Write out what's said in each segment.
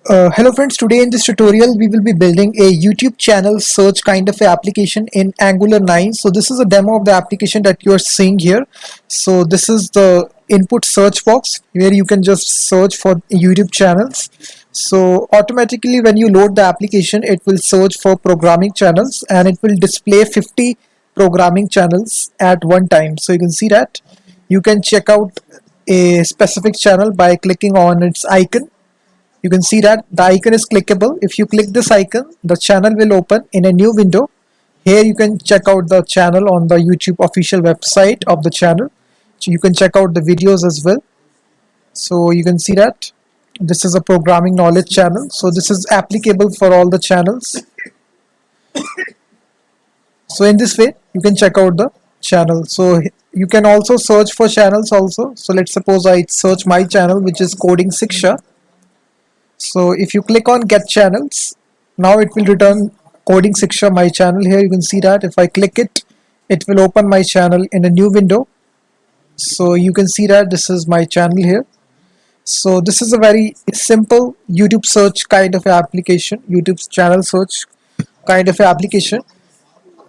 Hello friends, today in this tutorial we will be building a YouTube channel search kind of a application in Angular 9. So this is a demo of the application that you are seeing here. So this is the input search box where you can just search for YouTube channels. So automatically when you load the application, it will search for programming channels and it will display 50 programming channels at one time. So you can see that you can check out a specific channel by clicking on its icon. You can see that the icon is clickable. If you click this icon, the channel will open in a new window. Here you can check out the channel on the YouTube official website of the channel. So you can check out the videos as well. So you can see that this is a programming knowledge channel. So this is applicable for all the channels. So in this way, you can check out the channel. So you can also search for channels also. So let's suppose I search my channel, which is Coding Siksha. So if you click on get channels, now it will return Coding Siksha, my channel. Here you can see that if I click it, it will open my channel in a new window. So you can see that this is my channel here. So this is a very simple YouTube search kind of application, YouTube channel search kind of application.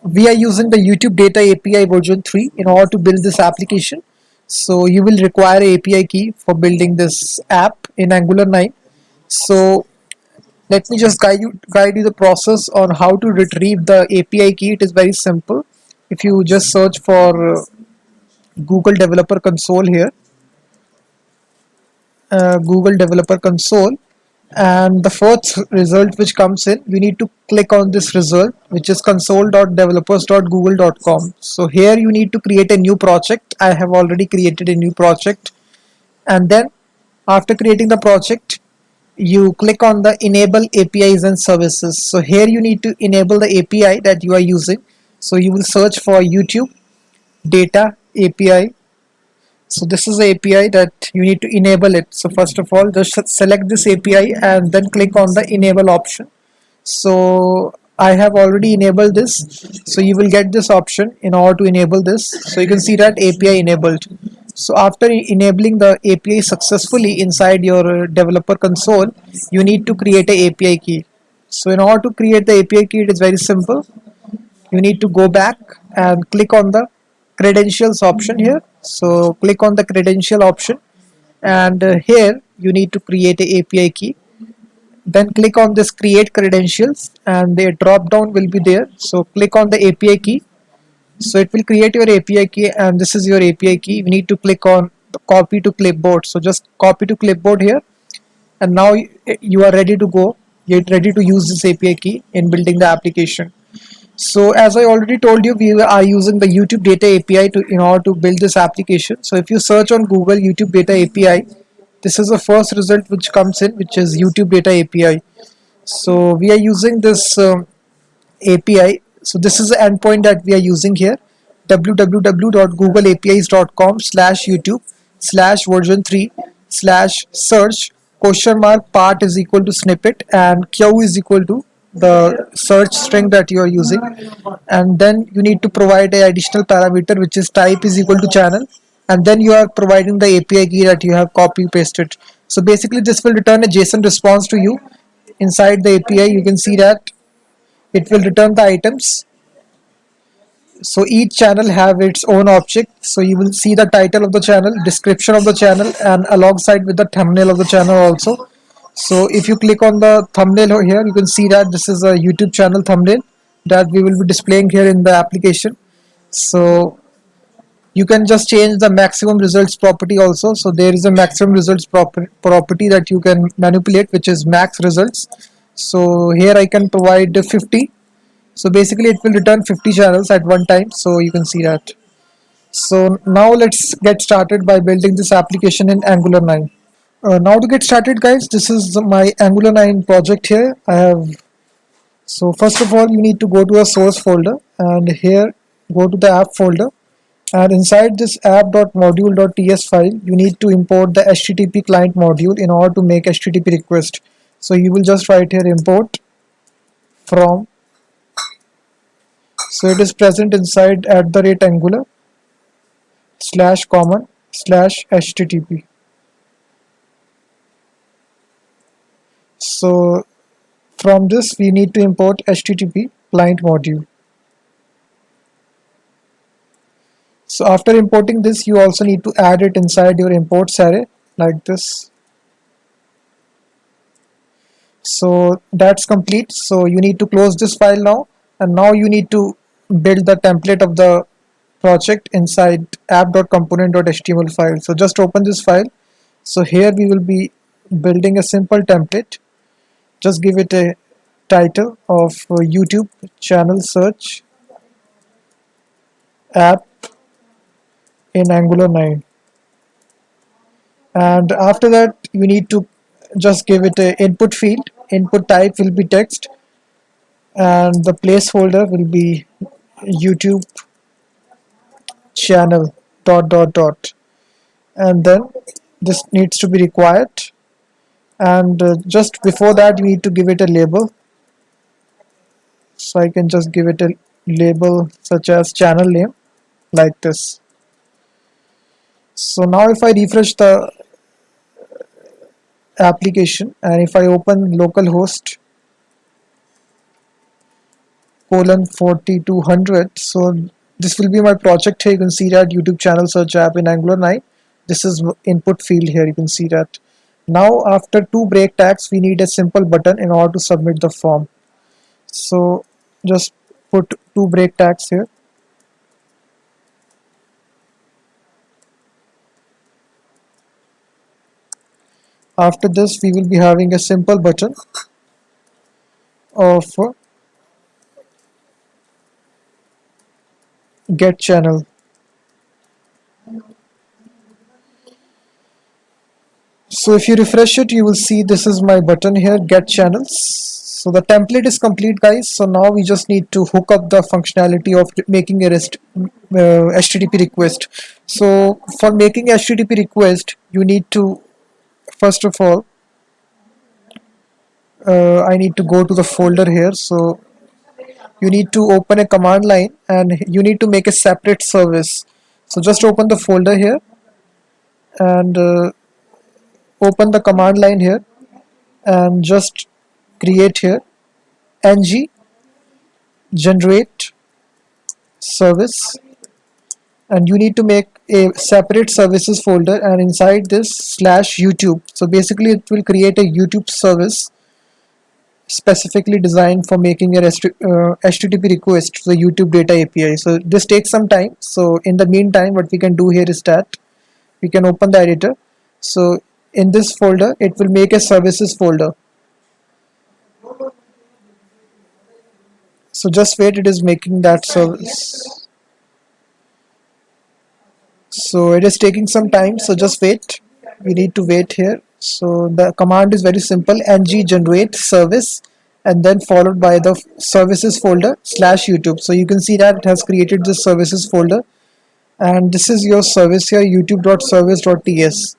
We are using the YouTube Data API version 3 in order to build this application. So you will require a API key for building this app in Angular 9. So let me just guide you the process on how to retrieve the API key. It is very simple. If you just search for Google Developer Console here, Google Developer Console, and the first result which comes in, you need to click on this result, which is console.developers.google.com. So here you need to create a new project. I have already created a new project, and then after creating the project, you click on the enable APIs and services. So here you need to enable the API that you are using. So you will search for YouTube Data API. So this is the API that you need to enable it. So first of all, just select this API and then click on the enable option. So I have already enabled this. So you will get this option in order to enable this. So you can see that API enabled. So after enabling the API successfully inside your developer console, you need to create a API key. So in order to create the API key, it is very simple. You need to go back and click on the credentials option here. So click on the credential option, and here you need to create a API key. Then click on this create credentials and the drop down will be there. So click on the API key. So it will create your API key, and this is your API key. You need to click on the copy to clipboard. So just copy to clipboard here, and now you are ready to go. Get ready to use this API key in building the application. So as I already told you, we are using the YouTube Data API in order to build this application. So if you search on Google YouTube Data API, this is the first result which comes in, which is YouTube Data API. So we are using this API. So this is the endpoint that we are using here: www.googleapis.com/youtube/version3/search !part is equal to snippet, and q is equal to the search string that you are using, and then you need to provide a additional parameter which is type is equal to channel, and then you are providing the API key that you have copy pasted. So basically this will return a JSON response to you. Inside the API you can see that it will return the items. So each channel have its own object. So you will see the title of the channel, description of the channel, and alongside with the thumbnail of the channel also. So if you click on the thumbnail here, you can see that this is a YouTube channel thumbnail that we will be displaying here in the application. So you can just change the maximum results property also. So there is a maximum results property that you can manipulate, which is max results. So here I can provide 50. So basically it will return 50 channels at one time. So you can see that. So now let's get started by building this application in Angular 9. Now to get started guys, this is my Angular 9 project here. So first of all you need to go to a source folder, and here go to the app folder, and inside this app.module.ts file you need to import the HTTP client module in order to make HTTP request. So you will just write here import from. So it is present inside @Angular /common/HTTP. So from this we need to import HTTP client module. So after importing this, you also need to add it inside your imports array like this. So that's complete. So you need to close this file now, and now you need to build the template of the project inside app.component.html file. So just open this file. So here we will be building a simple template. Just give it a title of YouTube channel search app in Angular 9, and after that you need to just give it a input field. Input type will be text, and the placeholder will be YouTube channel dot, and then this needs to be required, and just before that you need to give it a label. So I can just give it a label such as channel name like this. So now if I refresh the application and if I open localhost colon 4200, so this will be my project here. You can see that YouTube channel search app in Angular 9. This is input field here. You can see that. Now after two break tags we need a simple button in order to submit the form. So just put two break tags here. After this we will be having a simple button of get channel. So if you refresh it, you will see this is my button here, get channels. So the template is complete, guys. So now we just need to hook up the functionality of making a HTTP request. So for making HTTP request, you need to, first of all, I need to go to the folder here. So you need to open a command line and you need to make a separate service. So just open the folder here and open the command line here and just create here ng generate service, and you need to make a separate services folder, and inside this slash YouTube. So basically it will create a YouTube service specifically designed for making a HTTP request to the YouTube data API. So this takes some time. So in the meantime what we can do here is that we can open the editor. So in this folder it will make a services folder. So just wait, it is making that service. So it is taking some time, so just wait. We need to wait here. So the command is very simple, ng generate service and then followed by the services folder slash YouTube. So you can see that it has created this services folder, and this is your service here, youtube.service.ts.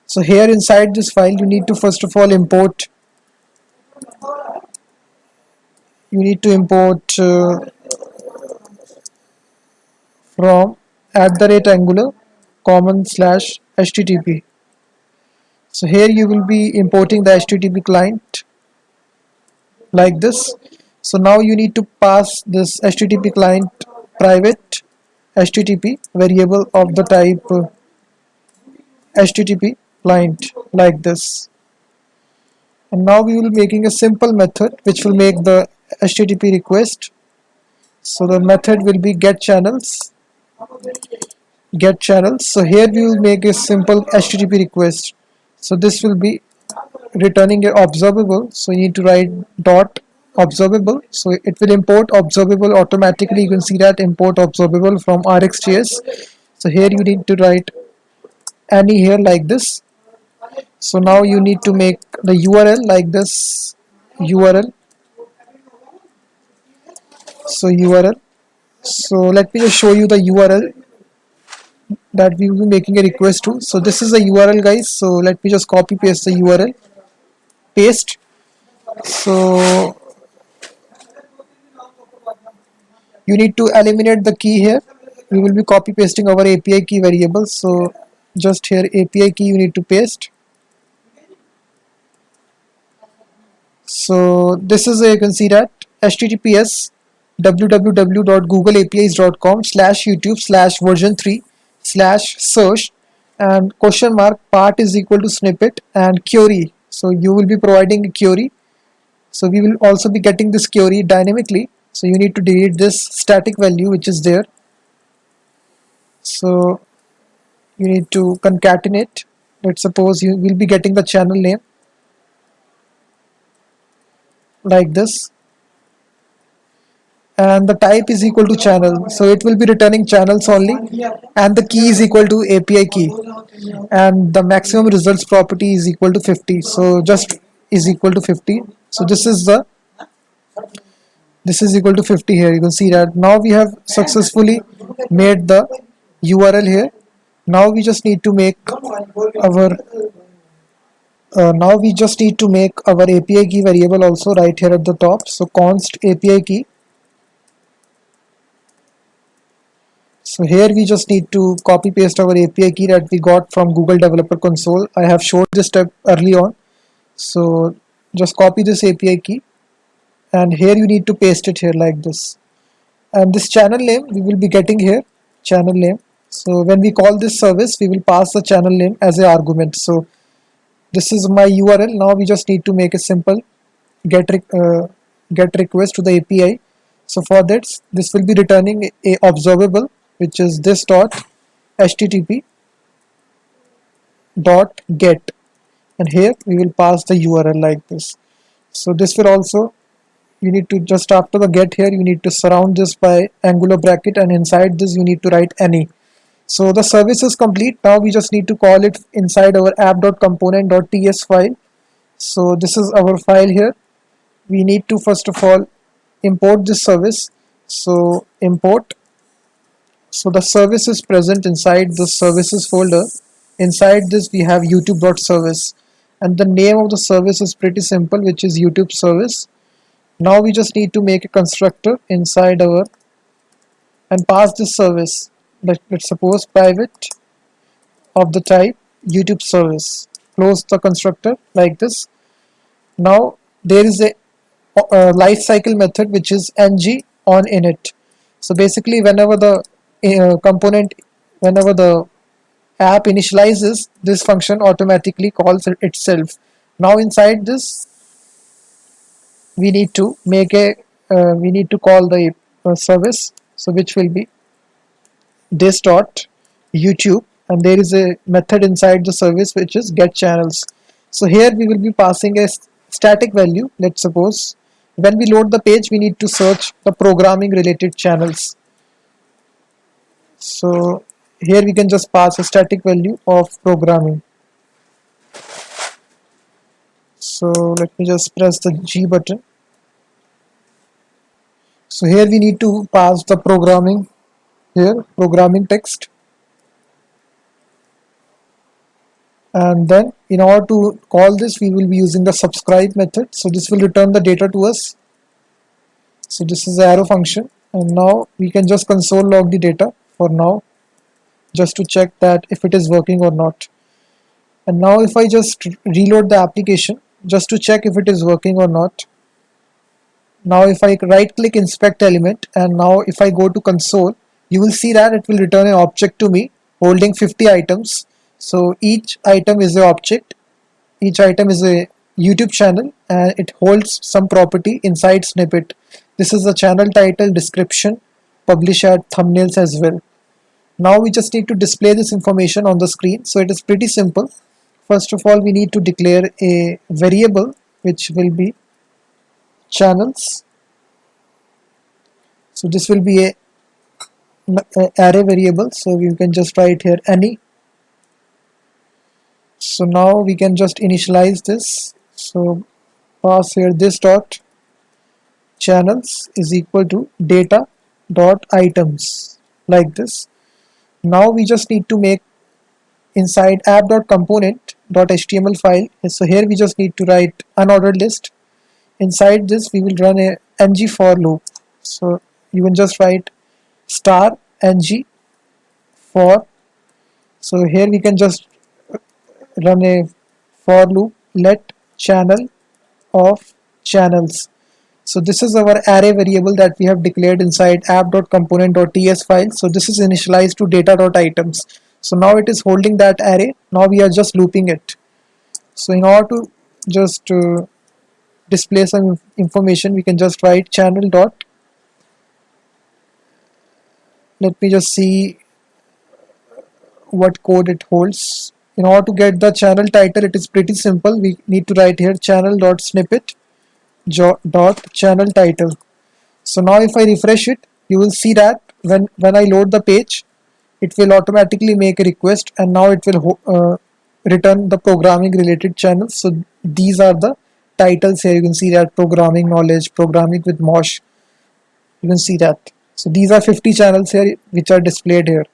So here inside this file you need to first of all import, you need to import from @angular common slash http. So here you will be importing the HTTP client like this. So now you need to pass this HTTP client private HTTP variable of the type HTTP client like this. And now we will be making a simple method which will make the HTTP request. So the method will be get channels. So here we will make a simple HTTP request. So this will be returning a observable. So you need to write dot observable. So it will import observable automatically. You can see that import observable from RxJS. So here you need to write any here like this. So now you need to make the URL like this, URL. So URL. So let me just show you the URL that we will be making a request to. So this is the URL, guys. So let me just copy paste the URL, paste. So you need to eliminate the key here. We will be copy pasting our API key variable. So just here API key you need to paste. So this is you can see that https www.googleapis.com/youtube/version3/search and question mark part is equal to snippet and query. So you will be providing a query. So we will also be getting this query dynamically. So you need to delete this static value which is there. So you need to concatenate. Let's suppose you will be getting the channel name like this, and the type is equal to channel, so it will be returning channels only, and the key is equal to API key, and the maximum results property is equal to 50, so just is equal to 50. So this is equal to 50 here. You can see that now we have successfully made the URL here. Now we just need to make our API key variable also right here at the top. So const API key. So here we just need to copy paste our API key that we got from Google Developer Console. I have showed this step early on. So just copy this API key, and here you need to paste it here like this. And this channel name we will be getting here, channel name. So when we call this service, we will pass the channel name as an argument. So this is my URL. Now we just need to make a simple get request to the API. So for this will be returning a observable, which is this dot http dot get, and here we will pass the URL like this. So this will also, you need to just after the get here you need to surround this by angular bracket, and inside this you need to write any. So the service is complete. Now we just need to call it inside our app.component.ts file. So this is our file here. We need to first of all import this service. So import. So the service is present inside the services folder. Inside this we have youtube.service, and the name of the service is pretty simple, which is YouTube service. Now we just need to make a constructor inside our and pass this service. Let's suppose private of the type YouTube service. Close the constructor like this. Now there is a life cycle method which is ng on init. So basically whenever the whenever the app initializes, this function automatically calls itself. Now inside this we need to make a we need to call the service, so which will be this dot YouTube, and there is a method inside the service which is get channels. So here we will be passing a static value. Let's suppose when we load the page we need to search the programming related channels. So here we can just pass a static value of programming. So let me just press the G button. So here we need to pass the programming here, programming text, and then in order to call this we will be using the subscribe method. So this will return the data to us. So this is the arrow function, and now we can just console log the data for now, just to check that if it is working or not. And now if I just reload the application just to check if it is working or not. Now if I right click inspect element, and now if I go to console, you will see that it will return an object to me holding 50 items. So each item is an object, each item is a YouTube channel, and it holds some property inside snippet. This is the channel title, description, publish ad, thumbnails as well. Now we just need to display this information on the screen. So it is pretty simple. First of all we need to declare a variable which will be channels. So this will be a array variable, so we can just write here any. So now we can just initialize this. So pass here this dot channels is equal to data dot items like this. Now we just need to make inside app.component.html file. So here we just need to write unordered list. Inside this we will run a ng for loop. So you can just write star ng for. So here we can just run a for loop, let channel of channels. So this is our array variable that we have declared inside app.component.ts file. So this is initialized to data.items. So now it is holding that array. Now we are just looping it. So in order to just display some information, we can just write channel dot. Let me just see what code it holds. In order to get the channel title, it is pretty simple. We need to write here channel dot snippet dot channel title. So now if I refresh it, you will see that when I load the page, it will automatically make a request, and now it will return the programming related channels. So these are the titles here. You can see that programming knowledge, programming with Mosh. You can see that. So these are 50 channels here which are displayed here.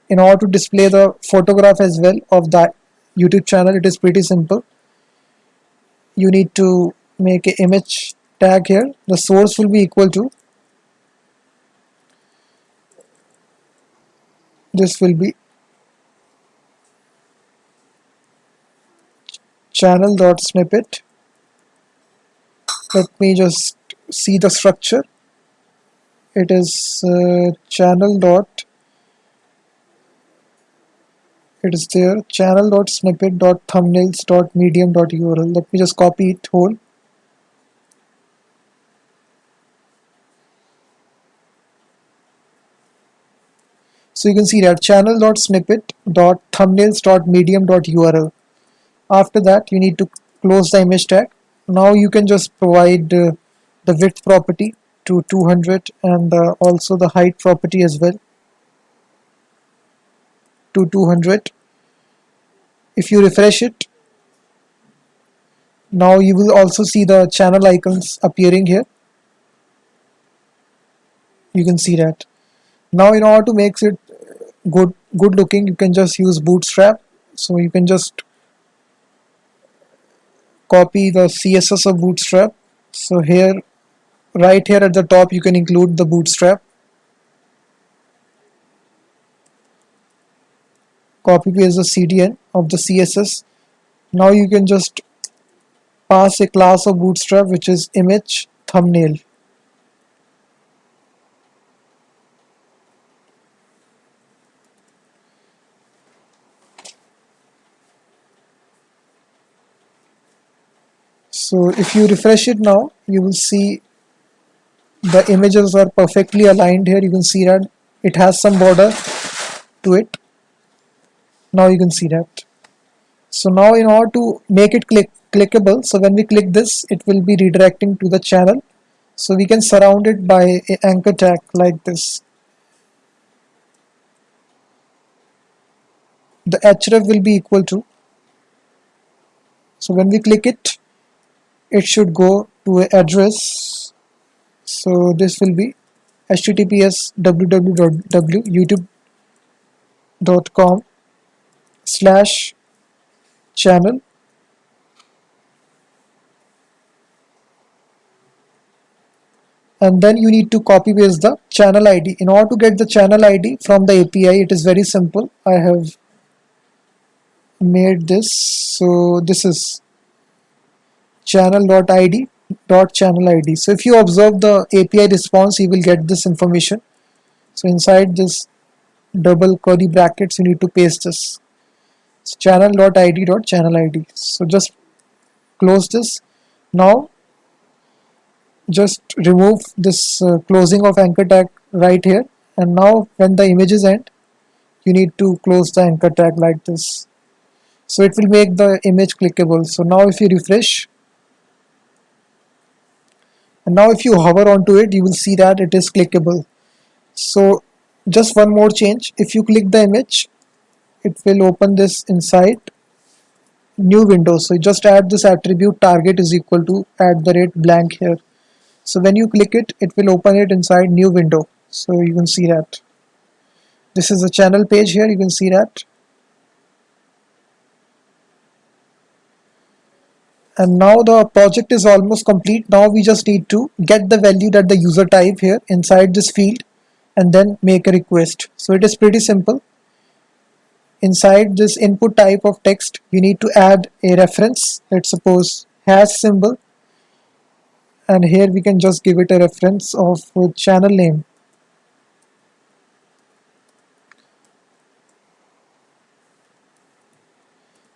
In order to display the photograph as well of that YouTube channel, it is pretty simple. You need to make an image tag here. The source will be equal to, this will be channel.snippet. Let me just see the structure. It is channel dot, it is there, channel.snippet.thumbnails.medium.url. Let me just copy it whole. So you can see that channel.snippet.thumbnails.medium.url. After that, you need to close the image tag. Now you can just provide the width property to 200, and also the height property as well to 200. If you refresh it, now you will also see the channel icons appearing here. You can see that. Now in order to make it good looking, you can just use Bootstrap. So you can just copy the CSS of Bootstrap. So here, right here at the top, you can include the Bootstrap. Copy paste the CDN of the CSS. Now you can just pass a class of Bootstrap which is image thumbnail. So if you refresh it now, you will see the images are perfectly aligned here. You can see that it has some border to it. Now you can see that. So now in order to make it clickable, so when we click this, it will be redirecting to the channel. So we can surround it by an anchor tag like this. The href will be equal to, so when we click it, it should go to an address. So this will be https www.youtube.com/channel, and then you need to copy paste the channel ID. In order to get the channel ID from the API, it is very simple. I have made this. So this is channel.id.channel ID. So if you observe the API response, you will get this information. So inside this double curly brackets, you need to paste this. It's channel.id.channel ID. So just close this. Now just remove this closing of anchor tag right here, and now when the images end, you need to close the anchor tag like this. So it will make the image clickable. So now if you refresh, and now if you hover onto it, you will see that it is clickable. So just one more change. If you click the image, it will open this inside new window. So just add this attribute target is equal to @blank here. So when you click it, it will open it inside new window. So you can see that. This is the channel page here. You can see that. And now the project is almost complete. Now we just need to get the value that the user type here inside this field and then make a request. So it is pretty simple. Inside this input type of text, you need to add a reference. Let's suppose hash symbol. and here we can just give it a reference of channel name.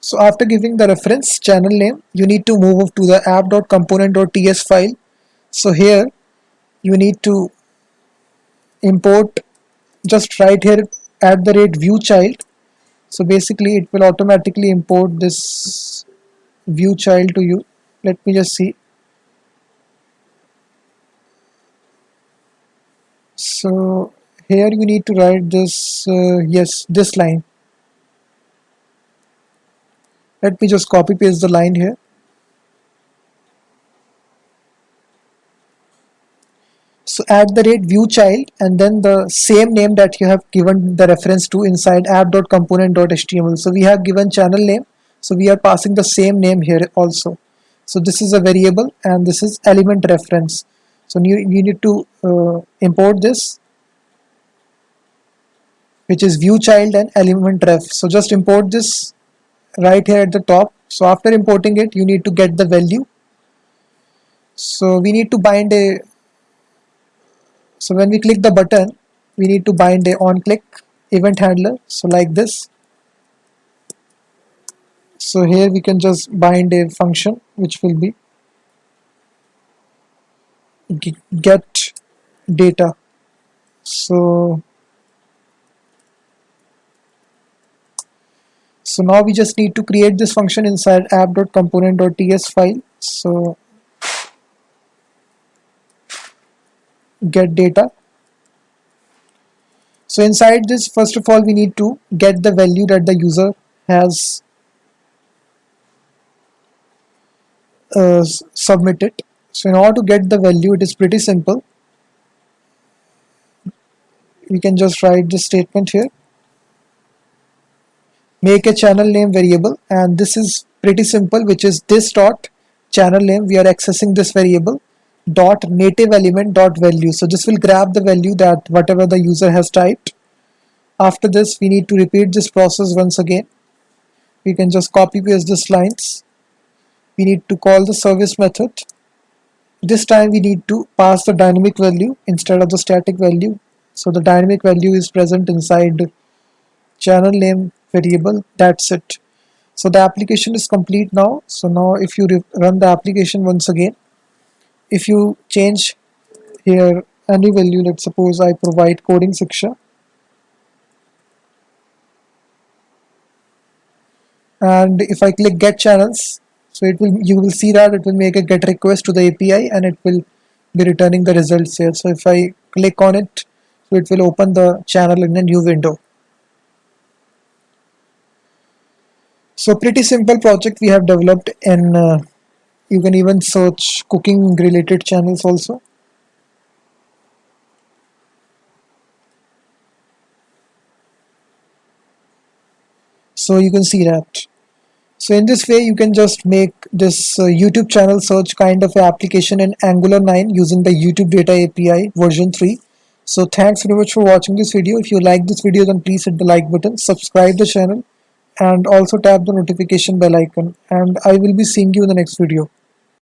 So after giving the reference channel name, you need to move to the app.component.ts file. So here you need to import, just right here at the rate view child. So basically it will automatically import this view child to you. Let me just see. So here you need to write this, yes, this line. Let me just copy paste the line here. So at the rate view child and then the same name that you have given the reference to inside app.component.html. So we have given channel name. So we are passing the same name here also. So this is a variable and this is element reference. So you need to import this, which is view child and element ref. So just import this right here at the top. So after importing it, you need to get the value. So we need to bind a, so when we click the button, we need to bind a on click event handler. So like this. So here we can just bind a function which will be get data. So now we just need to create this function inside app.component.ts file. So get data. So inside this, first of all, we need to get the value that the user has submitted. So in order to get the value, it is pretty simple. We can just write this statement here. Make a channel name variable, and this is pretty simple, which is this dot channel name. We are accessing this variable dot native element dot value. So this will grab the value that whatever the user has typed. After this, we need to repeat this process once again. We can just copy paste these lines. We need to call the service method. This time we need to pass the dynamic value instead of the static value. So the dynamic value is present inside channel name variable. That's it. So the application is complete now. So now if you run the application once again, if you change here any value, let's suppose I provide coding Shiksha, and if I click get channels, so you will see that it will make a get request to the API and it will be returning the results here. So if I click on it, so it will open the channel in a new window. So pretty simple project we have developed, and you can even search cooking related channels also. So you can see that. So in this way, you can just make this YouTube channel search kind of application in Angular 9 using the YouTube Data API version 3. So thanks very much for watching this video. If you like this video, then please hit the like button, subscribe the channel, and also tap the notification bell icon. And I will be seeing you in the next video.